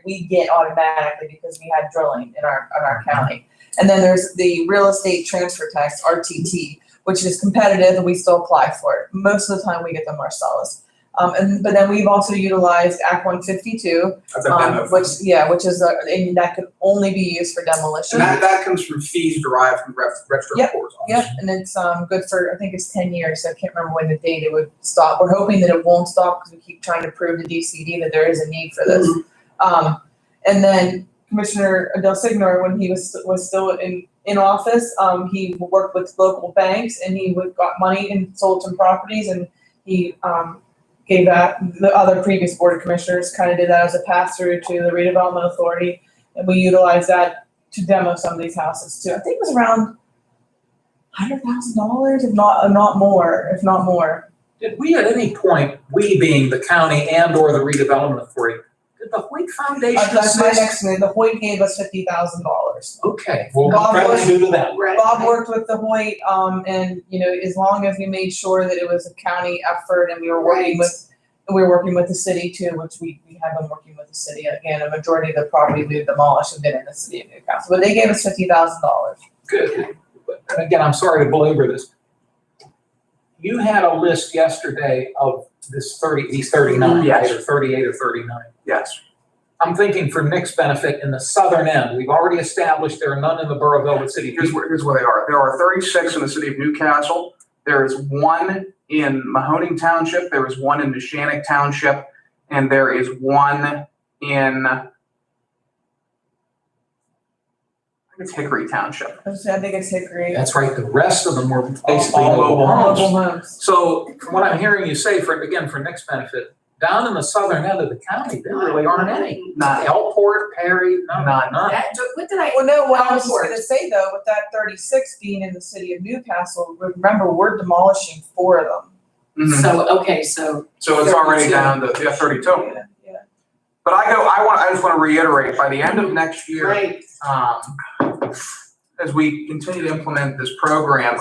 we get automatically because we had drilling in our county. And then there's the real estate transfer tax, RTT, which is competitive and we still apply for it. Most of the time we get the Marcellus. But then we've also utilized Act 152, That's a demo. which is, and that could only be used for demolition. And that comes from fees derived from registered Yep, records office. Yep, and it's good for, I think it's 10 years, so I can't remember when the date it would stop. We're hoping that it won't stop because we keep trying to prove to DCD that there is a need for this. And then Commissioner Del Signor, when he was still in office, he worked with local banks and he got money and sold some properties, and he gave that, the other previous board of commissioners kind of did that as a pass-through to the redevelopment authority, and we utilized that to demo some of these houses too. I think it was around $100,000, if not more. Did we at any point, we being the county and or the redevelopment authority, did the Hoyt Foundation That's my assist? next one. The Hoyt gave us $50,000. Okay, well, Bob credit was- due to them. Bob worked with the Hoyt, and as long as we made sure that it was a county effort and we were working with the city too, which we have been working with the city. Again, a majority of the property we've demolished have been in the city of Newcastle, but they gave us $50,000. Good. And again, I'm sorry to belabor this. You had a list yesterday of these 39, Yes. right, or 38 or 39. Yes. I'm thinking for Nick's benefit, in the southern end, we've already established there are none in the borough of Elwood City. Here's where they are. There are 36 in the city of Newcastle. There is one in Mahoning Township. There is one in Neshannock Township. And there is one in, I think it's Hickory Township. I think it's Hickory. That's right, the rest of them were basically All mobile mobile homes. Mobile homes. So from what I'm hearing you say, for Nick's benefit, down in the southern end of the county, there really aren't any. None. Elport, Perry, none. What did I? Well, no, what I was just Elmhurst. gonna say though, with that 36 being in the city of Newcastle, remember, we're demolishing 4 of them. Mhm. So So it's already 32. down to, 32. Yeah. But I just want to reiterate, by the end of next year, right, as we continue to implement this program,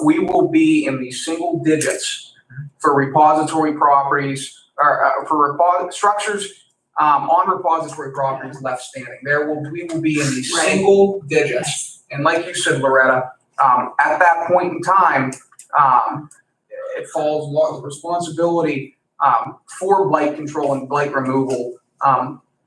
we will be in the single digits for repository properties, or for structures on repository properties left standing. We will be in the Right. single digits. And like you said, Loretta, at that point in time, it falls, a lot of responsibility for blight control and blight removal,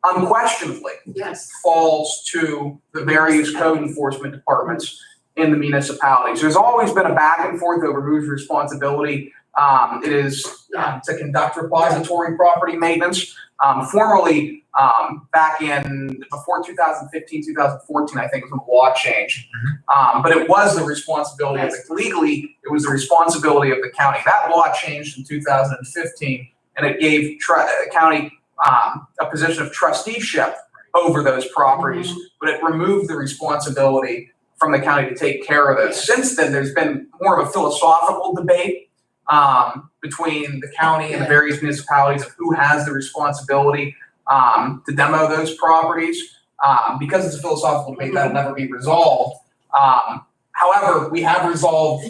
unquestionably yes. falls to the various code enforcement departments in the municipalities. There's always been a back and forth over whose responsibility it is to conduct repository property maintenance. Formerly, back in before 2015, 2014, I think was when the law changed. But it was the responsibility of legally, it was the responsibility of the county. That law changed in 2015, and it gave county a position of trusteeship over those properties, but it removed the responsibility from the county to take care of those. Since then, there's been more of a philosophical debate between the county and the various municipalities of who has the responsibility to demo those properties. Because it's a philosophical debate, that'll never be resolved. However, we have resolved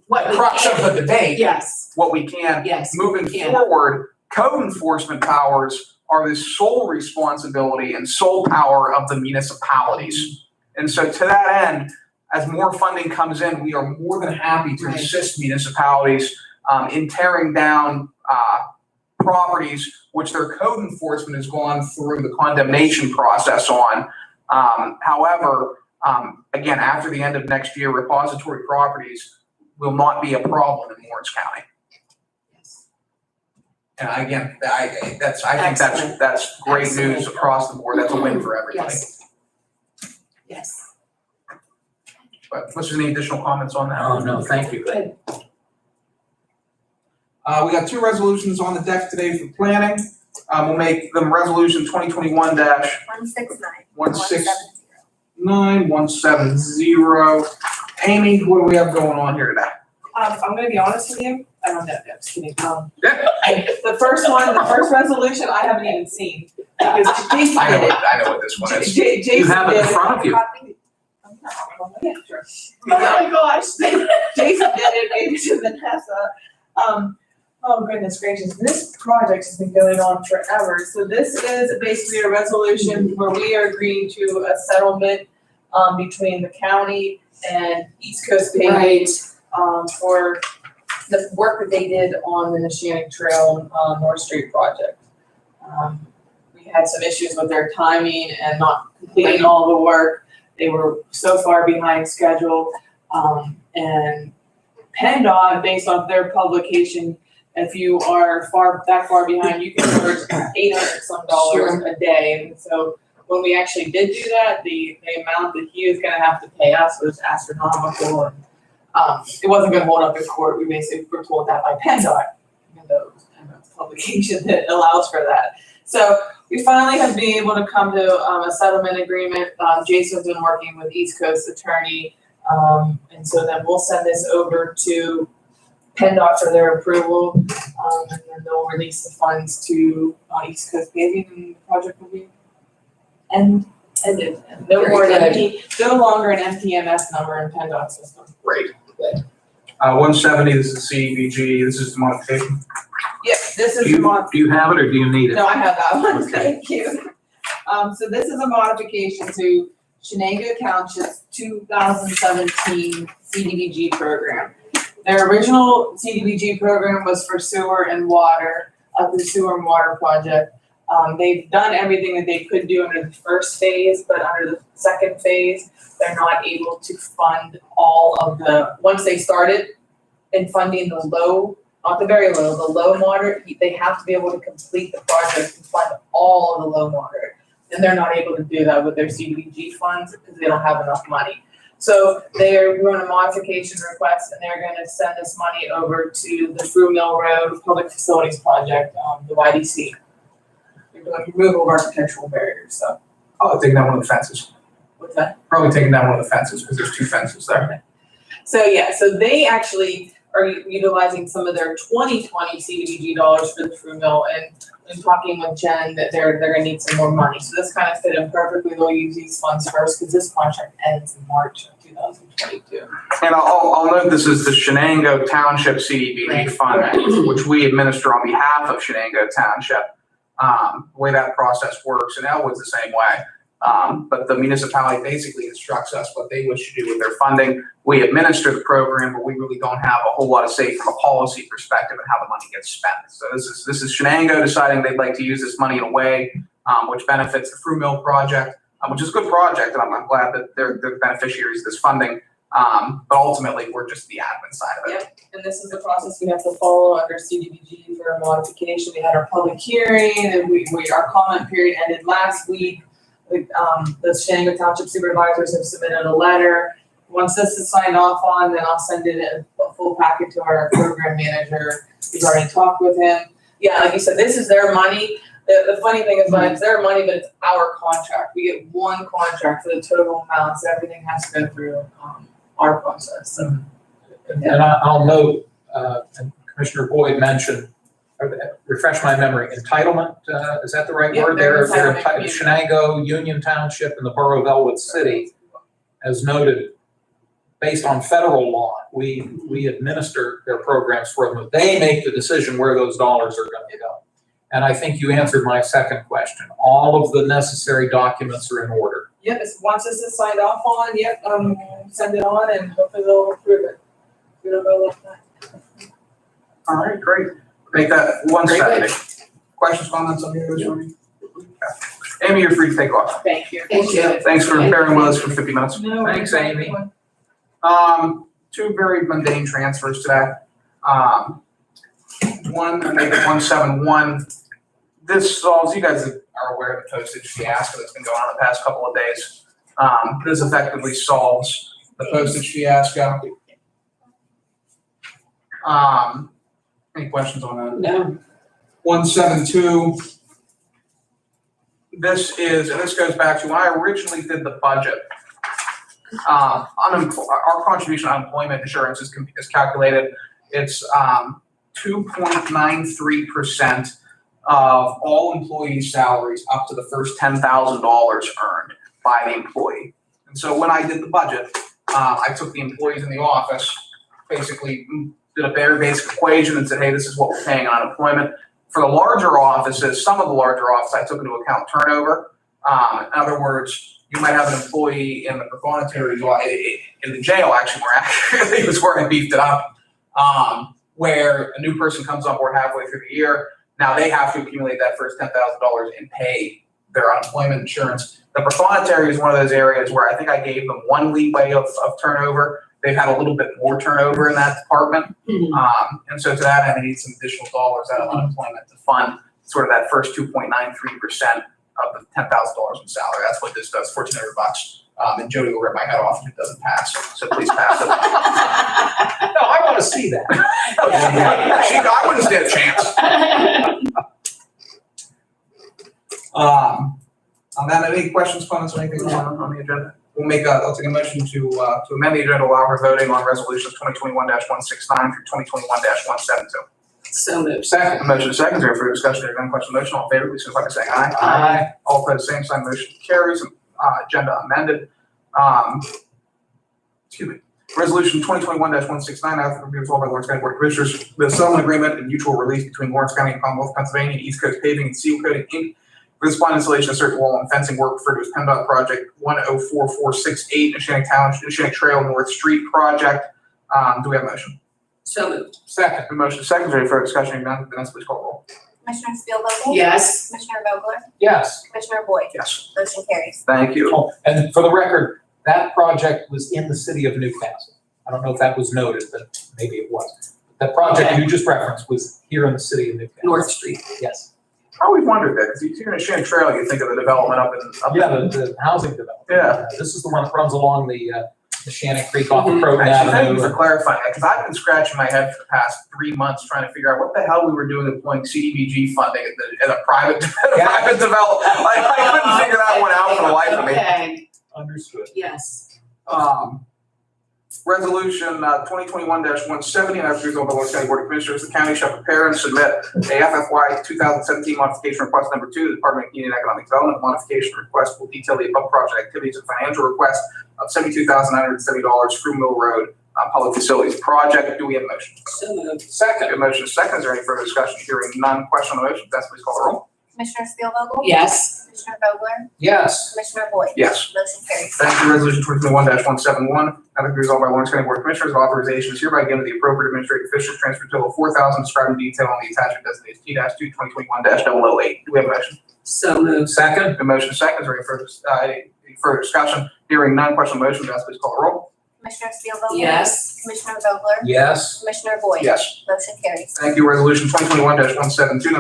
What the we crux of can, the debate, yes, what we can. yes. Moving can. forward, code enforcement powers are the sole responsibility and sole power of the municipalities. And so to that end, as more funding comes in, we are more than happy to Right. assist municipalities in tearing down properties which their code enforcement has gone through the condemnation process on. However, again, after the end of next year, repository properties will not be a problem in Lawrence County. And again, I think Excellent. that's great Excellent. news across the board. That's a win for everybody. Yes. Yes. But unless there's any additional comments on that. Oh, no, thank you. Good. We got two resolutions on the deck today for planning. We'll make them resolution 2021 169. 170. Amy, what do we have going on here today? I'm gonna be honest with you, I don't know, I'm just kidding. Yeah. The first resolution I haven't even seen, because Jason I did it. know what this one is. Jason You have it in did front of you. Yeah, sure. Oh my gosh. Jason did it, maybe to Vanessa. Oh goodness gracious, this project has been going on forever. So this is basically a resolution where we are agreeing to a settlement between the county and East Coast Paving Right. for the work that they did on the Neshannock Trail North Street project. We had some issues with their timing and not completing all the work. They were so far behind schedule. And PennDOT, based off their publication, if you are that far behind, you can charge $800 some Sure. a day. And so when we actually did do that, the amount that he was gonna have to pay us was astronomical. And it wasn't gonna hold up in court. We basically were told that by PennDOT, even though it's PennDOT's publication that allows for that. So we finally have been able to come to a settlement agreement. Jason's been working with East Coast Attorney. And so then we'll send this over to PennDOT for their approval. And then they'll release the funds to East Coast Paving, and the project will be ended. And no Very more good. no longer an MTMS number in PennDOT system. Great. 170, this is CDBG, this is the modification. Yep, this Do is the mod. you have it or do you need it? No, I have that one, Okay. thank you. So this is a modification to Shenango Township's 2017 CDBG program. Their original CDBG program was for sewer and water, the sewer and water project. They've done everything that they could do under the first phase, but under the second phase, they're not able to fund all of once they started in funding the low, not the very low, the low moderate, they have to be able to complete the project and fund all of the low moderate. And they're not able to do that with their CDBG funds because they don't have enough money. So they're doing a modification request and they're gonna send this money over to the Fruit Mill Road Public Facilities Project, the YDC. They're doing removal of architectural barriers, so, Oh, taking down one of the fences. what's that? Probably taking down one of the fences because there's two fences there. So yeah, so they actually are utilizing some of their 2020 CDBG dollars for the Fruit Mill, and in talking with Jen, that they're gonna need some more money. So this kind of fit in perfectly. They'll use these funds first because this contract ends in March of 2022. And I'll note this is the Shenango Township CDBG fund, which we administer on behalf of Shenango Township. The way that process works, and Elwood's the same way. But the municipality basically instructs us what they wish to do with their funding. We administer the program, but we really don't have a whole lot of say from a policy perspective and how the money gets spent. So this is Shenango deciding they'd like to use this money in a way which benefits the Fruit Mill project, which is a good project, and I'm glad that they're the beneficiaries of this funding. But ultimately, we're just the admin side of it. Yep, and this is the process we have to follow under CDBG for a modification. We had our public hearing, and our comment period ended last week. The Shenango Township Supervisors have submitted a letter. Once this is signed off on, then I'll send it in a full packet to our program manager. We've already talked with him. Yeah, like you said, this is their money. The funny thing is, it's their money, but it's our contract. We get one contract for the total amount, so everything has to go through our process, so. And I'll note, and Commissioner Boyd mentioned, refresh my memory, entitlement, is that the right Yep, word? they're They're entitlement entitled, Shenango, Union Township, and the Borough of Elwood City, as noted, based on federal law, we administer their programs for them. They make the decision where those dollars are going to go. And I think you answered my second question. All of the necessary documents are in order. Yep, once this is signed off on, send it on and hopefully they'll approve it. It'll go like that. All right, great. Make that 170. Questions, comments on the other one? Amy, you're free to take off. Thank you. Thank you. Thanks for bearing with us for 50 minutes. No, Thanks, Amy. Two very mundane transfers today. One, I make it 171. This solves, you guys are aware of the postage fiasco that's been going on the past couple of days. This effectively solves the postage fiasco. Any questions on that? No. 172. This goes back to when I originally did the budget. Our contribution to unemployment insurance is calculated. It's 2.93% of all employees' salaries up to the first $10,000 earned by the employee. And so when I did the budget, I took the employees in the office, basically did a very basic equation and said, hey, this is what we're paying on unemployment. For the larger offices, some of the larger offices, I took into account turnover. In other words, you might have an employee in the proprietary, in the jail actually, more accurately, was where I beefed it up, where a new person comes on board halfway through the year. Now they have to accumulate that first $10,000 and pay their unemployment insurance. The proprietary is one of those areas where I think I gave them one leeway of turnover. They've had a little bit more turnover in that department. And so to that end, I need some additional dollars out of unemployment to fund sort of that first 2.93% of the $10,000 in salary. That's what this does, $1,400. And Jody will rip my head off if it doesn't pass. So please pass it. No, I want to see that. I wouldn't stand a chance. On that, any questions, comments, or anything on the agenda? I'll take a motion to amend the agenda, allow for voting on resolutions 2021-169 through 2021-172. So moved. Second. Motion second. Is there further discussion? If any question, motion, all in favor, please signify by saying aye. Aye. All opposed, same sign. Motion carries. Agenda amended. Excuse me. Resolution 2021-169, after review resolved by Lawrence County Board of Commissioners, the settlement agreement and mutual release between Lawrence County and Commonwealth of Pennsylvania, East Coast Paving and Seal Coating Inc. for the spine installation of certain wall and fencing work referred to as PennDOT Project 104468, Shannick Trail North Street Project. Do we have a motion? So moved. Second. The motion is second. Is there any further discussion? Hearing none, Vanessa, please call the roll. Commissioner Spielvogel? Yes. Commissioner Vogler? Yes. Commissioner Boyd? Yes. Motion carries. Thank you. Oh, and for the record, that project was in the city of Newcastle. I don't know if that was noted, but maybe it was. That project you just referenced was here in the city of Newcastle. North Street. Yes. I always wondered that, because you're in a Shannick Trail, you think of the development up in. Yeah, the housing development. Yeah. This is the one that runs along the Shannick Creek off of Mhm. Croton Actually, thank you Avenue. for clarifying that, because I've been scratching my head for the past 3 months trying to figure out what the hell we were doing deploying CDBG funding at a private development. I couldn't figure that one out for the life of me. Okay, Understood. yes. Resolution 2021-170, and as a result by Lawrence County Board of Commissioners, the county shall prepare and submit a FFY 2017 modification request number 2 to the Department of Community and Economic Development. Modification request will detail the above project activities and financial request of $72,970 Screw Mill Road Public Facilities Project. Do we have a motion? So moved. Second. A motion is second. Is there any further discussion? Hearing none. Question on the motion. Vanessa, please call the roll. Commissioner Spielvogel? Yes. Commissioner Vogler? Yes. Commissioner Boyd? Yes. Motion carries. Thank you. Resolution 2021-171, having been resolved by Lawrence County Board of Commissioners, authorization is hereby given to the appropriate administrative officials transfer total of $4,000 described in detail on the attachment designated T-2 2021-008. Do we have a motion? So moved. Second. The motion is second. Is there any further discussion? Hearing none. Question on the motion. Vanessa, please call the roll. Commissioner Spielvogel? Yes. Commissioner Vogler? Yes. Commissioner Boyd? Yes. Motion carries. Thank you. Resolution 2021-172,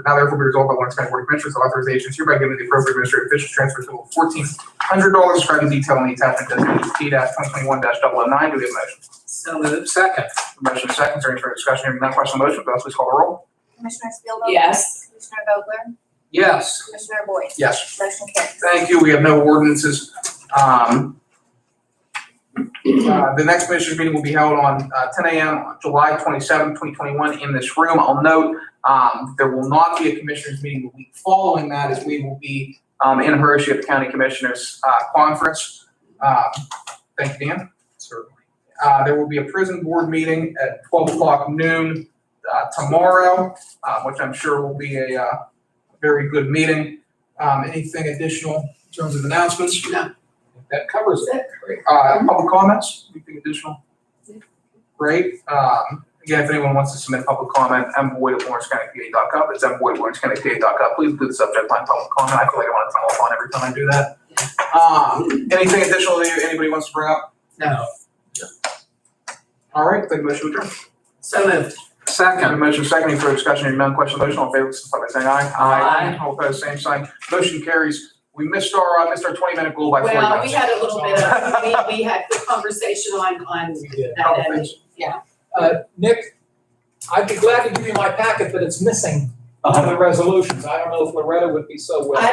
now therefore be resolved by Lawrence County Board of Commissioners, authorization is hereby given to the appropriate administrative officials transfer total of $1,400 described in detail on the attachment designated T-2021-009. Do we have a motion? So moved. Second. The motion is second. Is there any further discussion? Hearing none. Question on the motion. Vanessa, please call the roll. Commissioner Spielvogel? Yes. Commissioner Vogler? Yes. Commissioner Boyd? Yes. Motion carries. Thank you. We have no ordinances. The next commissioners meeting will be held on 10 a.m. on July 27, 2021 in this room. I'll note there will not be a commissioners meeting the week following that, as we will be in Hershey at the County Commissioners Conference. Thank you, Dan. Certainly. There will be a prison board meeting at 12 o'clock noon tomorrow, which I'm sure will be a very good meeting. Anything additional in terms of announcements? No. That covers it. Public comments, anything additional? Great. Again, if anyone wants to submit public comment, mboyd@lawrencecountypa.gov. It's mboyd@lawrencecountypa.gov. Please include the subject line public comment. I feel like I want to telephone every time I do that. Anything additional that anybody wants to bring up? No. All right, take a motion to adjourn. So moved. Second. Motion second, any further discussion, hearing none, question on the motion, all in favor, signify by saying aye. Aye. All opposed, same sign. Motion carries. We missed our 20-minute goal by 40 minutes. Well, we had a little bit of, we had good conversation on We did. that end, yeah. Nick, I'd be glad to give you my packet, but it's missing the resolutions. I don't know if Loretta would be so willing. I don't